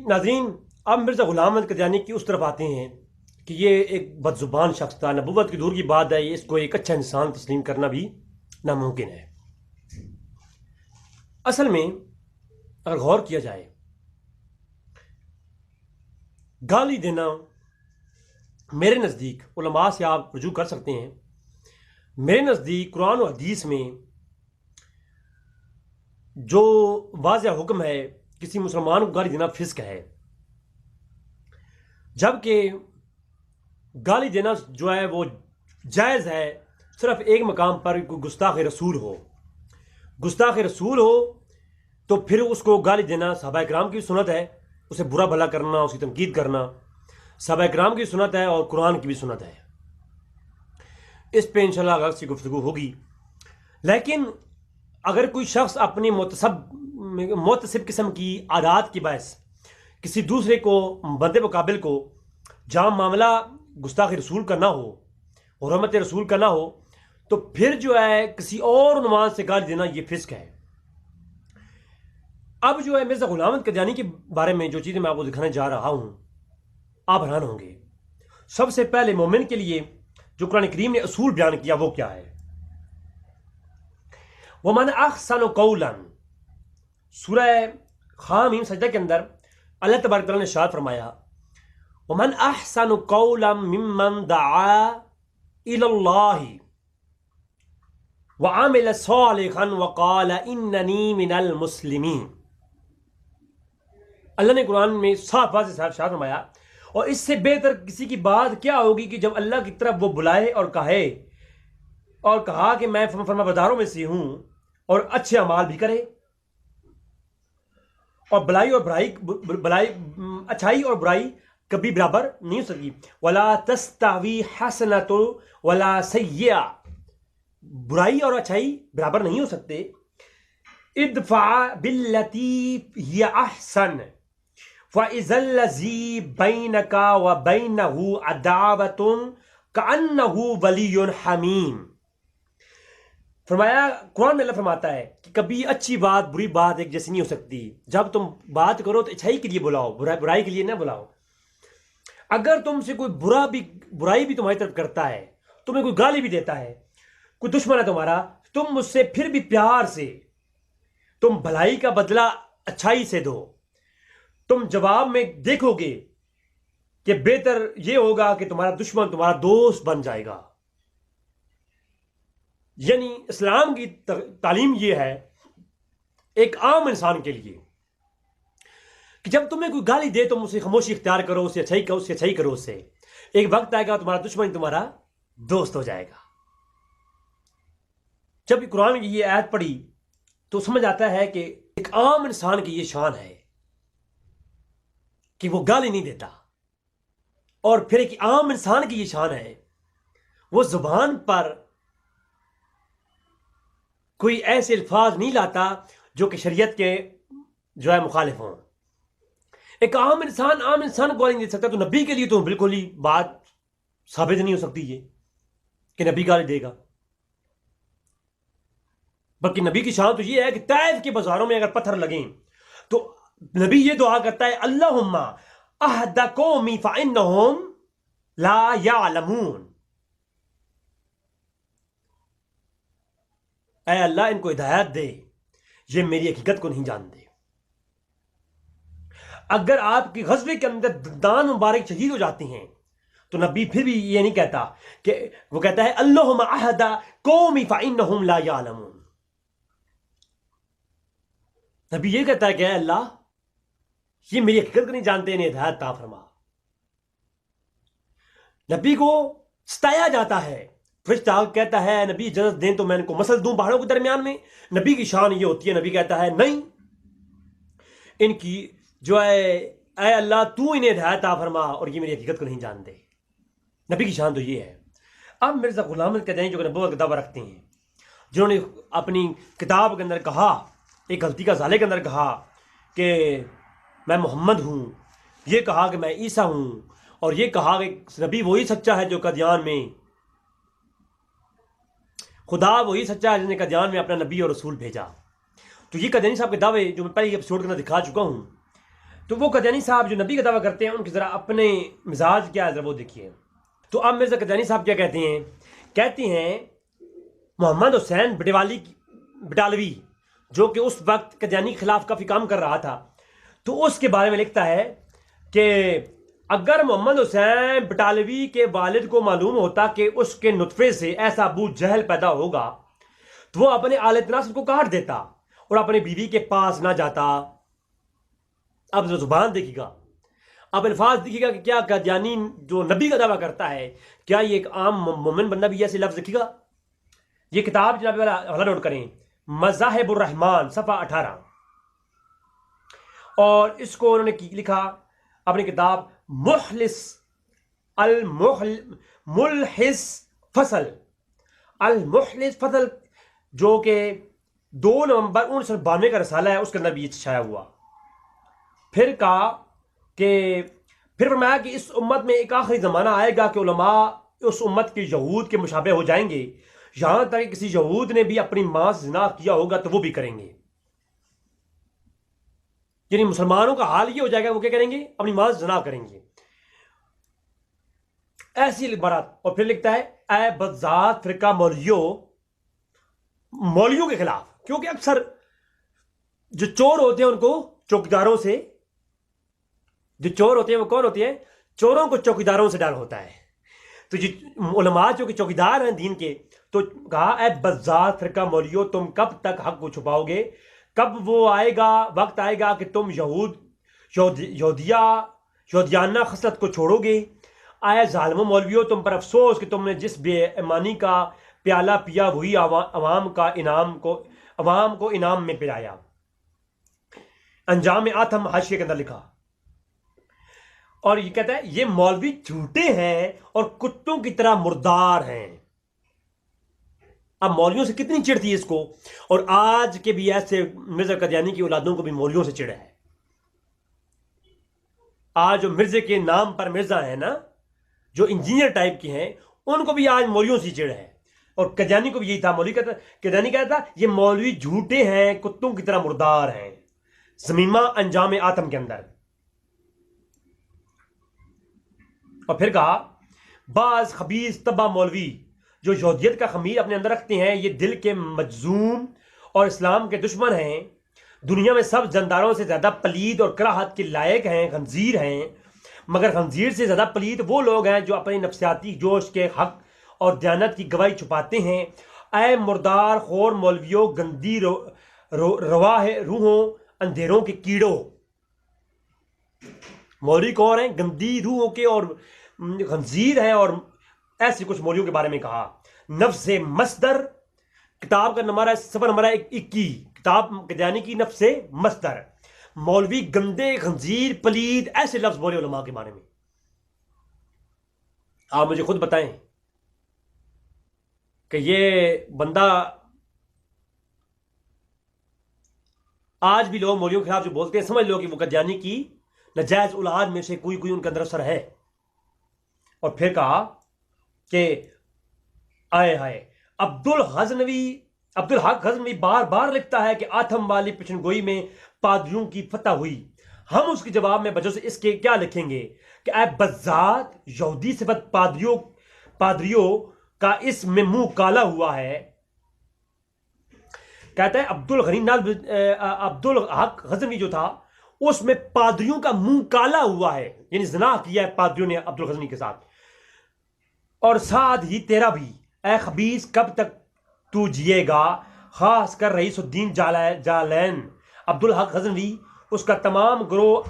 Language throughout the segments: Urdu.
ناظرین، اب مرزا غلام احمد قادیانی کی اس طرف آتے ہیں کہ یہ ایک بدزبان شخص تھا، نبوت کی دور کی بات ہے، اس کو ایک اچھا انسان تسلیم کرنا بھی ناممکن ہے۔ اصل میں اگر غور کیا جائے، گالی دینا میرے نزدیک، علماء سے آپ رجوع کر سکتے ہیں، میرے نزدیک قرآن و حدیث میں جو واضح حکم ہے کسی مسلمان کو گالی دینا فسق ہے، جبکہ گالی دینا جو ہے وہ جائز ہے صرف ایک مقام پر، کوئی گستاخ رسول ہو۔ گستاخ رسول ہو تو پھر اس کو گالی دینا صحابہ کرام کی سنت ہے، اسے برا بھلا کرنا، اس کی تنقید کرنا صحابہ کرام کی سنت ہے اور قرآن کی بھی سنت ہے۔ اس پہ انشاءاللہ غرض کی گفتگو ہوگی۔ لیکن اگر کوئی شخص اپنی متصب قسم کی عادات کی باعث کسی دوسرے کو، بندے مقابل کو، جہاں معاملہ گستاخ رسول کا نہ ہو، حرمت رسول کا نہ ہو، تو پھر جو ہے کسی اور عنوان سے گالی دینا یہ فسق ہے۔ اب جو ہے مرزا غلام احمد قادیانی کے بارے میں جو چیزیں میں آپ کو دکھانے جا رہا ہوں، آپ حیران ہوں گے۔ سب سے پہلے مومن کے لیے جو قرآن کریم نے اصول بیان کیا وہ کیا ہے؟ وَمَنْ أَحْسَنُ قَوْلًا، سورہ حامیم سجدہ کے اندر اللہ تبارک تعالیٰ نے ارشاد فرمایا وَمَنْ أَحْسَنُ قَوْلًا مِمَّنْ دَعَا إِلَى اللَّهِ وَعَمِلَ صَالِحًا وَقَالَ إِنَّنِي مِنَ الْمُسْلِمِينَ۔ اللہ نے قرآن میں صاف واضح سے ارشاد فرمایا، اور اس سے بہتر کسی کی بات کیا ہوگی کہ جب اللہ کی طرف وہ بلائے اور کہا کہ میں فرما برداروں میں سے ہوں، اور اچھے اعمال بھی کرے، اور اچھائی اور برائی کبھی برابر نہیں ہو سکتی۔ وَلَا تَسْتَوِي حَسَنَةٌ وَلَا سَيِّئَةٌ، برائی اور اچھائی برابر نہیں ہو سکتے۔ ادفع باللتی ہی احسن فاذا الذی بینک وبینہ عداوۃ کأنہ ولی حمیم۔ فرمایا، قرآن میں اللہ فرماتا ہے کہ کبھی اچھی بات بری بات ایک جیسی نہیں ہو سکتی۔ جب تم بات کرو تو اچھائی کے لیے بلاؤ، برائی کے لیے نہ بلاؤ۔ اگر تم سے کوئی برائی بھی تمہاری طرف کرتا ہے، تمہیں کوئی گالی بھی دیتا ہے، کوئی دشمن ہے تمہارا، تم مجھ سے پھر بھی پیار سے، تم بھلائی کا بدلہ اچھائی سے دو۔ تم جواب میں دیکھو گے کہ بہتر یہ ہوگا کہ تمہارا دشمن تمہارا دوست بن جائے گا۔ یعنی اسلام کی تعلیم یہ ہے ایک عام انسان کے لیے کہ جب تمہیں کوئی گالی دے تم اسے خاموشی اختیار کرو، اسے اچھائی کرو، اس سے ایک وقت آئے گا تمہارا دشمن تمہارا دوست ہو جائے گا۔ جب قرآن کی یہ آیت پڑھی تو سمجھ آتا ہے کہ ایک عام انسان کی یہ شان ہے کہ وہ گالی نہیں دیتا، اور پھر ایک عام انسان کی یہ شان ہے وہ زبان پر کوئی ایسے الفاظ نہیں لاتا جو کہ شریعت کے جو ہے مخالف ہوں۔ ایک عام انسان کو گالی نہیں دے سکتا، تو نبی کے لیے تو بالکل ہی بات ثابت نہیں ہو سکتی یہ کہ نبی گالی دے گا۔ بلکہ نبی کی شان تو یہ ہے کہ طائف کے بازاروں میں اگر پتھر لگیں تو نبی یہ دعا کرتا ہے اللہم اہد قومی فانہم لا یعلمون، اے اللہ ان کو ہدایت دے، یہ میری حقیقت کو نہیں جانتے۔ اگر آپ کی غزوے کے اندر دان مبارک شہید ہو جاتے ہیں تو نبی پھر بھی یہ نہیں کہتا، کہ وہ کہتا ہے اللہم اہد قومی فانہم لا یعلمون۔ نبی یہ کہتا ہے کہ اے اللہ یہ میری حقیقت کو نہیں جانتے، انہیں ہدایت عطا فرما۔ نبی کو ستایا جاتا ہے، فرشتہ کہتا ہے نبی اجازت دیں تو میں ان کو مسل دوں پہاڑوں کے درمیان میں۔ نبی کی شان یہ ہوتی ہے، نبی کہتا ہے نہیں، ان کی جو ہے اے اللہ تو انہیں ہدایت عطا فرما، اور یہ میری حقیقت کو نہیں جانتے۔ نبی کی شان تو یہ ہے۔ اب مرزا غلام احمد قادیانی جو نبوت کا دعویٰ رکھتے ہیں، جنہوں نے اپنی کتاب کے اندر کہا، ایک غلطی کا ازالے کے اندر کہا کہ میں محمد ہوں، یہ کہا کہ میں عیسیٰ ہوں، اور یہ کہا کہ نبی وہی سچا ہے جو قادیان میں، خدا وہی سچا ہے جس نے قادیان میں اپنا نبی اور رسول بھیجا۔ تو یہ قادیانی صاحب کے دعوے جو میں پہلے ایپیسوڈ کے اندر دکھا چکا ہوں تو وہ قادیانی صاحب جو نبی کا دعویٰ کرتے ہیں ان کے ذرا اپنے مزاج کیا ہے ذرا وہ دیکھیے. تو اب مرزا قادیانی صاحب کیا کہتے ہیں؟ کہتے ہیں محمد حسین بٹالوی جو کہ اس وقت قادیانی کے خلاف کافی کام کر رہا تھا، تو اس کے بارے میں لکھتا ہے کہ اگر محمد حسین بٹالوی کے والد کو معلوم ہوتا کہ اس کے نطفے سے ایسا ابو جہل پیدا ہوگا تو وہ اپنے آل تناسل کو کاٹ دیتا اور اپنے بیوی کے پاس نہ جاتا. اب زبان دیکھیے گا، اب الفاظ دیکھیے گا کہ کیا قادیانی جو نبی کا دعویٰ کرتا ہے کیا یہ ایک عام مومن بندہ بھی ایسے لفظ لکھے گا؟ یہ کتاب جناب والا حوالہ نوٹ کریں، مذاہب الرحمان صفحہ 18، اور اس کو انہوں نے لکھا اپنی کتاب المحلس فصل جو کہ 2 نومبر 1992 کا رسالہ ہے، اس کے اندر بھی یہ شائع ہوا. پھر کہا کہ پھر فرمایا کہ اس امت میں ایک آخری زمانہ آئے گا کہ علماء اس امت کے یہود کے مشابہ ہو جائیں گے، یہاں تک کہ کسی یہود نے بھی اپنی ماں سے زنا کیا ہوگا تو وہ بھی کریں گے. یعنی مسلمانوں کا حال یہ ہو جائے گا، وہ کیا کریں گے؟ اپنی ماں سے زنا کریں گے. ایسی عبارات. اور پھر لکھتا ہے اے بدذات فرقہ مولویوں کے خلاف، کیونکہ اکثر جو چور ہوتے ہیں ان کو چوکیداروں سے، جو چور ہوتے ہیں وہ کون ہوتے ہیں؟ چوروں کو چوکیداروں سے ڈر ہوتا ہے. تو جو علماء جو کہ چوکیدار ہیں دین کے، تو کہا اے بذات فرقہ مولیو، تم کب تک حق کو چھپاؤ گے؟ کب وہ آئے گا، وقت آئے گا کہ تم یہودیانہ خصلت کو چھوڑو گے؟ اے ظالموں مولویوں، تم پر افسوس کہ تم نے جس بے ایمانی کا پیالہ پیا وہی عوام کو انعام میں پلایا. انجام آتم حاشیے کے اندر لکھا. اور یہ کہتا ہے یہ مولوی جھوٹے ہیں اور کتوں کی طرح مردار ہیں. اب مولویوں سے کتنی چڑ تھی اس کو، اور آج کے بھی ایسے مرزا قادیانی کی اولادوں کو بھی مولویوں سے چڑ ہے. آج جو مرزے کے نام پر مرزا ہیں نا، جو انجینئر ٹائپ کے ہیں، ان کو بھی آج مولویوں سے چڑ ہے. اور قادیانی کو بھی یہی تھا. قادیانی کہتا تھا یہ مولوی جھوٹے ہیں، کتوں کی طرح مردار ہیں. زمیمہ انجام آتم کے اندر. اور پھر کہا بعض خبیث تباہ مولوی جو یہودیت کا خمیر اپنے اندر رکھتے ہیں، یہ دل کے مجزوم اور اسلام کے دشمن ہیں. دنیا میں سب جانداروں سے زیادہ پلید اور کراہت کے لائق ہیں خنزیر ہیں، مگر خنزیر سے زیادہ پلید وہ لوگ ہیں جو اپنے نفسیاتی جوش کے حق اور دیانت کی گواہی چھپاتے ہیں. اے مردار خور مولویوں، گندی رواہ روحوں، اندھیروں کے کیڑوں. مولوی کون ہیں؟ گندی روحوں کے اور خنزیر ہیں. اور ایسے کچھ مولویوں کے بارے میں کہا. نفس مصدر کتاب کا نمبر ہے صفحہ نمبر 21، کتاب قادیانی کی نفس مصدر. مولوی گندے، خنزیر، پلید، ایسے لفظ بولے علماء کے بارے میں. آپ مجھے خود بتائیں کہ یہ بندہ آج بھی لوگ مولویوں کے خلاف جو بولتے ہیں، سمجھ لو کہ وہ قادیانی کی نجائز اولاد میں سے کوئی ان کے اندر اثر ہے. اور پھر کہا کہ آئے ہائے عبدالحق غزنوی بار بار لکھتا ہے کہ آتم والی پشن گوئی میں پادریوں کی فتح ہوئی. ہم اس کے جواب میں بجو سے اس کے کیا لکھیں گے کہ اے بذات یہودی صفت پادریوں کا اس میں منہ کالا ہوا ہے. کہتا ہے عبدالحق غزنوی جو تھا اس میں پادریوں کا منہ کالا ہوا ہے، یعنی زنا کیا ہے پادریوں نے عبدالغزنوی کے ساتھ. اور ساتھ ہی تیرا بھی اے خبیث، کب تک تو جیے گا؟ خاص کر رئیس الدین جالین عبدالحق غزنوی، اس کا تمام گروہ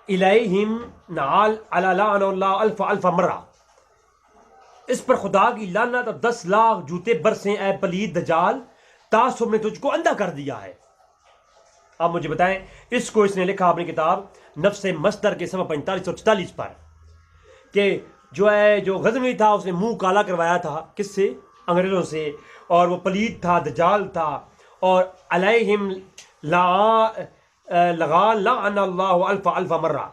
الیہم نعال علی لعن اللہ الف مرہ. اس پر خدا کی لعنت اور 10 لاکھ جوتے برسیں. اے پلید دجال، تعصب نے تجھ کو اندھا کر دیا ہے. آپ مجھے بتائیں، اس کو اس نے لکھا اپنی کتاب نفس مصدر کے صفحہ 45 اور 44 پر کہ جو غزنوی تھا اس نے منہ کالا کروایا تھا کس سے؟ انگریزوں سے. اور وہ پلید تھا، دجال تھا. اور علیہم لعن اللہ الف مرہ.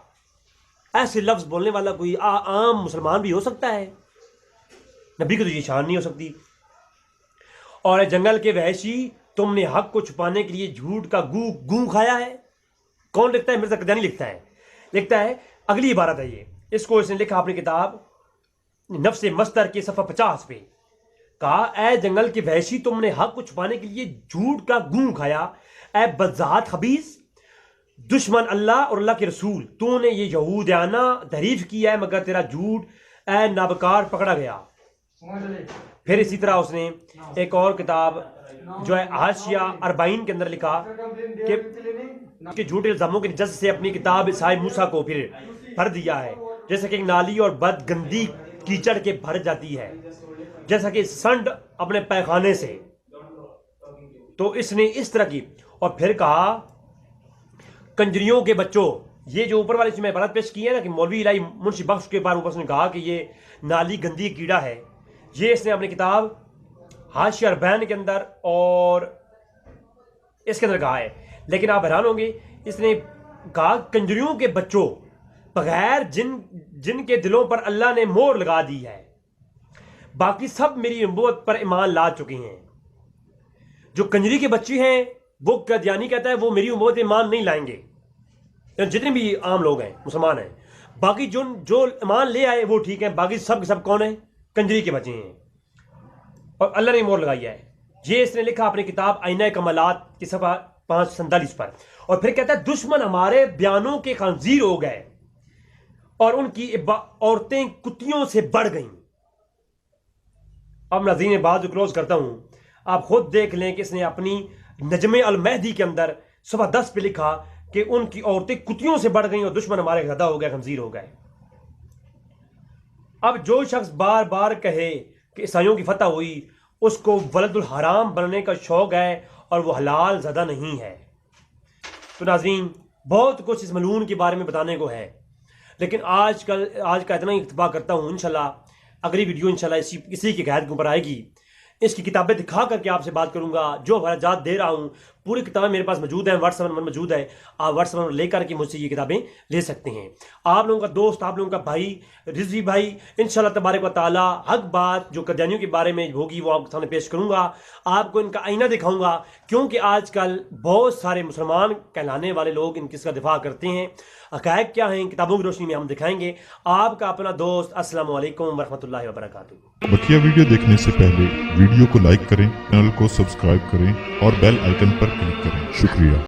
ایسے لفظ بولنے والا کوئی عام مسلمان بھی ہو سکتا ہے؟ نبی کو تو یہ شان نہیں ہو سکتی. اور جنگل کے وحشی، تم نے حق کو چھپانے کے لیے جھوٹ کا گوں کھایا ہے. کون لکھتا ہے؟ مرزا قادیانی لکھتا ہے اگلی عبارت ہے یہ، اس کو اس نے لکھا اپنی کتاب نفس مصدر کے صفحہ 50 پہ، کہا اے جنگل کے وحشی، تم نے حق کو چھپانے کے لیے جھوٹ کا گوں کھایا، اے بدذات خبیث دشمن اللہ اور اللہ کے رسول، تو نے یہ یہودیانہ تعریف کیا ہے مگر تیرا جھوٹ اے نابکار پکڑا گیا۔ پھر اسی طرح اس نے ایک اور کتاب جو ہے حاشیہ 40 کے اندر لکھا کہ جھوٹے الزاموں کے نجس سے اپنی کتاب عصائے موسیٰ کو پھر بھر دیا ہے، جیسا کہ ایک نالی اور بد گندی کیچڑ کے بھر جاتی ہے، جیسا کہ سنڈ اپنے پیخانے سے۔ تو اس نے اس طرح کی، اور پھر کہا کنجریوں کے بچوں، یہ جو اوپر والی میں عبارت پیش کی ہے نا کہ مولوی الہی منشی بخش کے بارے میں اس نے کہا کہ یہ نالی گندی کیڑا ہے، یہ اس نے اپنی کتاب حاشیہ 40 کے اندر اور اس کے اندر کہا ہے۔ لیکن آپ حیران ہوں گے، اس نے کہا کنجریوں کے بچوں، بغیر جن کے دلوں پر اللہ نے مہر لگا دی ہے، باقی سب میری نبوت پر ایمان لا چکے ہیں۔ جو کنجری کے بچے ہیں وہ قادیانی کہتا ہے وہ میری نبوت پر ایمان نہیں لائیں گے، جتنے بھی عام لوگ ہیں مسلمان ہیں، باقی جو ایمان لے آئے وہ ٹھیک ہیں، باقی سب کے سب کون ہیں؟ کنجری کے بچے ہیں، اور اللہ نے مہر لگائی ہے۔ یہ اس نے لکھا اپنی کتاب آئینہ کمالات کی صفحہ 547 پر، اور پھر کہتا ہے دشمن ہمارے بیانوں کے خنزیر ہو گئے اور ان کی عورتیں کتیوں سے بڑھ گئیں۔ اب ناظرین بات جو کلوز کرتا ہوں، آپ خود دیکھ لیں کہ اس نے اپنی نجم المہدی کے اندر صفحہ 10 پہ لکھا کہ ان کی عورتیں کتیوں سے بڑھ گئیں اور دشمن ہمارے زدہ ہو گئے، خنزیر ہو گئے۔ اب جو شخص بار بار کہے کہ عیسائیوں کی فتح ہوئی، اس کو ولد الحرام بننے کا شوق ہے اور وہ حلال زدہ نہیں ہے۔ تو ناظرین بہت کچھ اس ملعون کے بارے میں بتانے کو ہے، لیکن آج کا اتنا ہی اتفاق کرتا ہوں۔ انشاءاللہ اگلی ویڈیو انشاءاللہ اسی کی قید کے اوپر آئے گی، اس کی کتابیں دکھا کر کے آپ سے بات کروں گا، جو حوالہ جات دے رہا ہوں پوری کتابیں میرے پاس موجود ہیں، واٹس ایپ نمبر موجود ہے، آپ واٹس ایپ نمبر لے کر کے مجھ سے یہ کتابیں لے سکتے ہیں۔ آپ لوگوں کا دوست، آپ لوگوں کا بھائی رضوی بھائی انشاءاللہ تبارک و تعالی حق بات جو قادیانیوں کے بارے میں ہوگی وہ آپ کے سامنے پیش کروں گا، آپ کو ان کا آئینہ دکھاؤں گا، کیونکہ آج کل بہت سارے مسلمان کہلانے والے لوگ ان کس کا دفاع کرتے ہیں۔ حقائق کیا ہیں کتابوں کی روشنی میں ہم دکھائیں گے۔ آپ کا اپنا دوست، السلام علیکم ورحمۃ اللہ وبرکاتہ۔ بقیہ ویڈیو دیکھنے سے پہلے ویڈیو کو لائک کریں، چینل کو سبسکرائب کریں اور بیل آئیکن پر کلک کریں۔ شکریہ۔